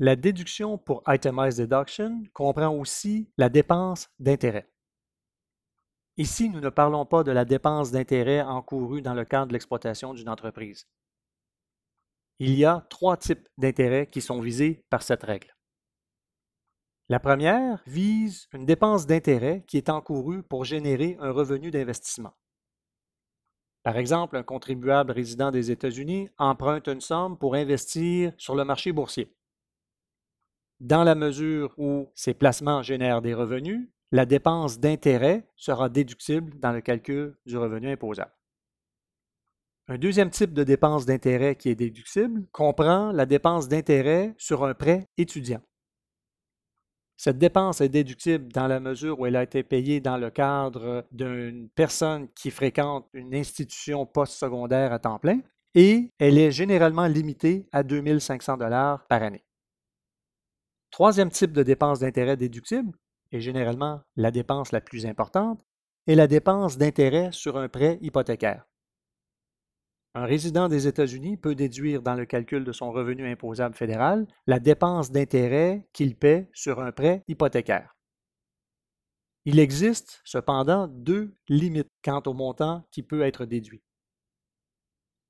La déduction pour Itemized Deduction comprend aussi la dépense d'intérêt. Ici, nous ne parlons pas de la dépense d'intérêt encourue dans le cadre de l'exploitation d'une entreprise. Il y a 3 types d'intérêts qui sont visés par cette règle. La première vise une dépense d'intérêt qui est encourue pour générer un revenu d'investissement. Par exemple, un contribuable résident des États-Unis emprunte une somme pour investir sur le marché boursier. Dans la mesure où ces placements génèrent des revenus, la dépense d'intérêt sera déductible dans le calcul du revenu imposable. Un deuxième type de dépense d'intérêt qui est déductible comprend la dépense d'intérêt sur un prêt étudiant. Cette dépense est déductible dans la mesure où elle a été payée dans le cadre d'une personne qui fréquente une institution postsecondaire à temps plein et elle est généralement limitée à 2 500 $ par année. Troisième type de dépense d'intérêt déductible, et généralement la dépense la plus importante, est la dépense d'intérêt sur un prêt hypothécaire. Un résident des États-Unis peut déduire dans le calcul de son revenu imposable fédéral la dépense d'intérêt qu'il paie sur un prêt hypothécaire. Il existe cependant 2 limites quant au montant qui peut être déduit.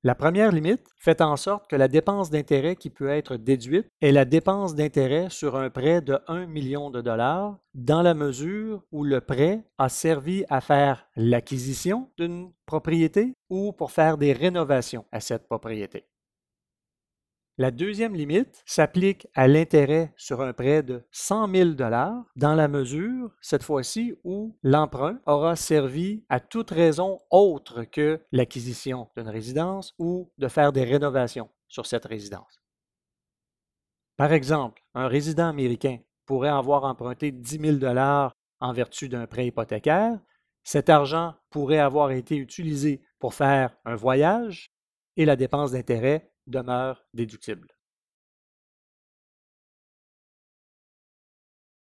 La première limite fait en sorte que la dépense d'intérêt qui peut être déduite est la dépense d'intérêt sur un prêt de 1 million de dollars dans la mesure où le prêt a servi à faire l'acquisition d'une propriété ou pour faire des rénovations à cette propriété. La deuxième limite s'applique à l'intérêt sur un prêt de 100 000 $ dans la mesure, cette fois-ci, où l'emprunt aura servi à toute raison autre que l'acquisition d'une résidence ou de faire des rénovations sur cette résidence. Par exemple, un résident américain pourrait avoir emprunté 10 000 $ en vertu d'un prêt hypothécaire. Cet argent pourrait avoir été utilisé pour faire un voyage et la dépense d'intérêt demeure déductible.